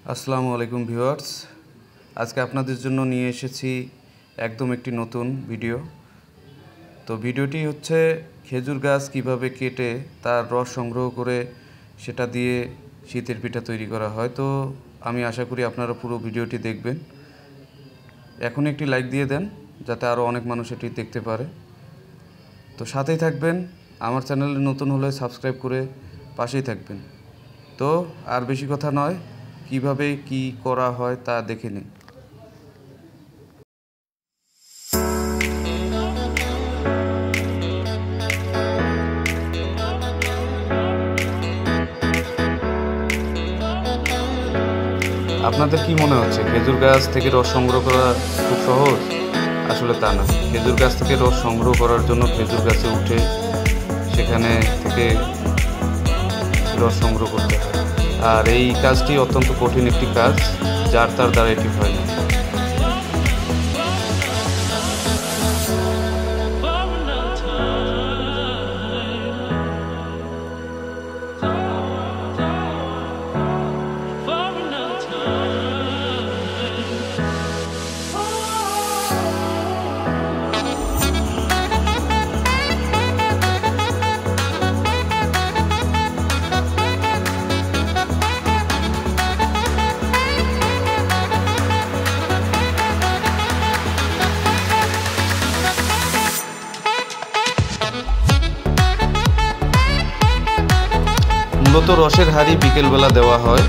আসসালামু আলাইকুম ভিউয়ার্স, আজকে আপনাদের জন্য নিয়ে এসেছি একদম একটি নতুন ভিডিও। তো ভিডিওটি হচ্ছে খেজুর গাছ কিভাবে কেটে তার রস সংগ্রহ করে সেটা দিয়ে শীতের পিঠা তৈরি করা হয়। তো আমি আশা করি আপনারা পুরো ভিডিওটি দেখবেন। এখন একটি লাইক দিয়ে দেন যাতে আরও অনেক মানুষ এটি দেখতে পারে। তো সাথেই থাকবেন, আমার চ্যানেলে নতুন হলে সাবস্ক্রাইব করে পাশেই থাকবেন। তো আর বেশি কথা নয়, কিভাবে কি করা হয় তা দেখে নিন। আপনাদের কি মনে হচ্ছে খেজুর গাছ থেকে রস সংগ্রহ করা খুব সহজ? আসলে তা না। খেজুর গাছ থেকে রস সংগ্রহ করার জন্য খেজুর গাছে উঠে সেখানে থেকে রস সংগ্রহ করতে হয়, আর এই কাজটি অত্যন্ত কঠিন একটি কাজ, যার তার দ্বারা এটি হয় না। মূলত রসের হাঁড়ি বিকেলবেলা দেওয়া হয়।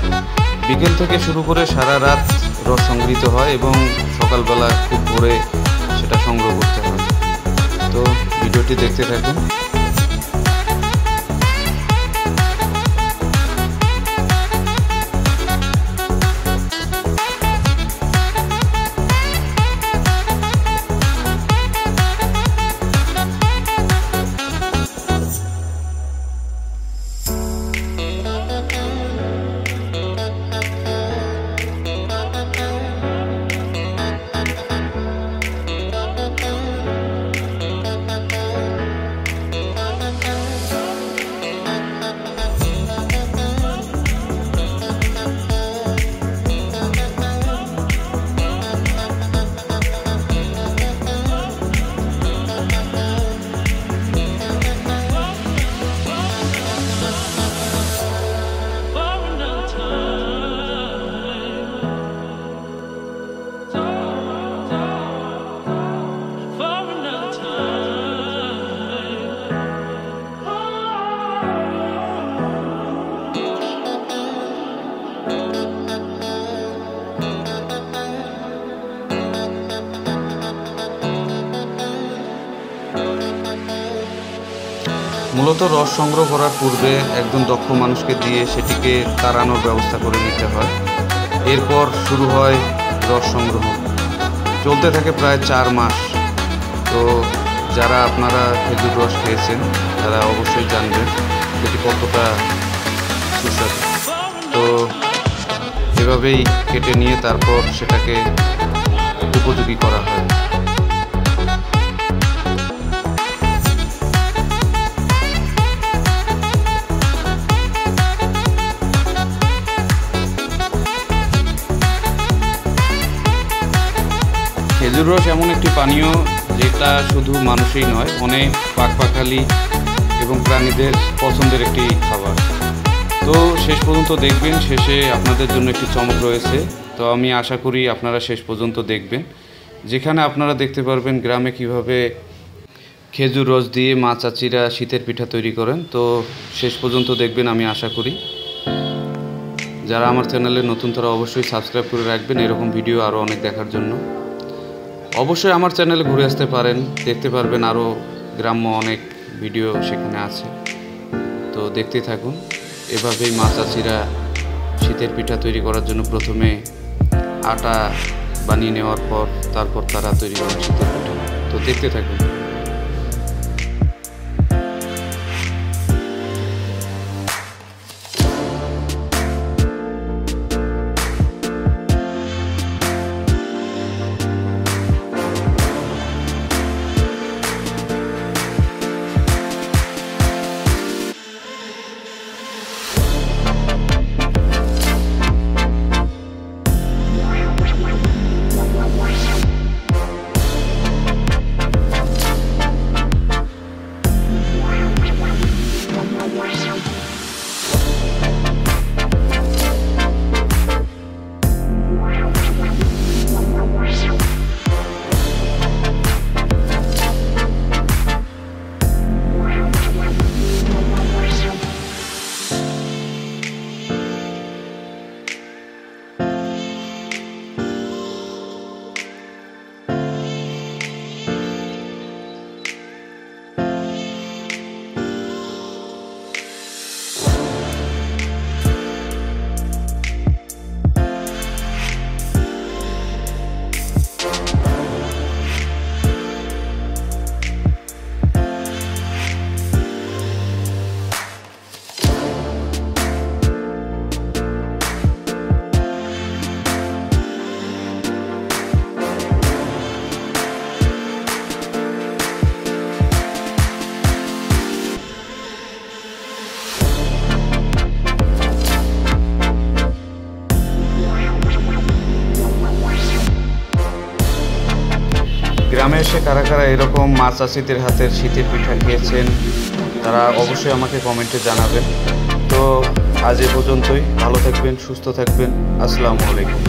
বিকেল থেকে শুরু করে সারা রাত রস সংগৃহীত হয় এবং সকালবেলা খুব ভোরে সেটা সংগ্রহ করতে হয়। তো ভিডিওটি দেখতে থাকুন। মূলত রস সংগ্রহ করার পূর্বে একজন দক্ষ মানুষকে দিয়ে সেটিকে তাড়ানোর ব্যবস্থা করে নিতে হয়। এরপর শুরু হয় রস সংগ্রহ, চলতে থাকে প্রায় 4 মাস। তো যারা আপনারা খেজুর রস খেয়েছেন তারা অবশ্যই জানবেন সেটি কতটা সুস্বাদু। তো এভাবেই কেটে নিয়ে তারপর সেটাকে উপযোগী করা হয়। খেজুর রস এমন একটি পানীয় যেটা শুধু মানুষই নয়, অনেক পাখপাখালি এবং প্রাণীদের পছন্দের একটি খাবার। তো শেষ পর্যন্ত দেখবেন, শেষে আপনাদের জন্য একটি চমক রয়েছে। তো আমি আশা করি আপনারা শেষ পর্যন্ত দেখবেন, যেখানে আপনারা দেখতে পারবেন গ্রামে কিভাবে খেজুর রস দিয়ে মা চাচিরা শীতের পিঠা তৈরি করেন। তো শেষ পর্যন্ত দেখবেন আমি আশা করি। যারা আমার চ্যানেলে নতুন তারা অবশ্যই সাবস্ক্রাইব করে রাখবেন এরকম ভিডিও আরও অনেক দেখার জন্য। অবশ্যই আমার চ্যানেলে ঘুরে আসতে পারেন, দেখতে পারবেন আরও গ্রাম্য অনেক ভিডিও সেখানে আছে। তো দেখতে থাকুন। এভাবেই মা চাচিরা শীতের পিঠা তৈরি করার জন্য প্রথমে আটা বানিয়ে নেওয়ার পর তারপর তারা তৈরি করেন শীতের পিঠা। তো দেখতে থাকুন। গ্রামে এসে কারা কারা এরকম মা চাষিদের হাতের শীতের পিঠা খেয়েছেন তারা অবশ্যই আমাকে কমেন্টে জানাবেন। তো আজ এ পর্যন্তই, ভালো থাকবেন, সুস্থ থাকবেন, আসসালামু আলাইকুম।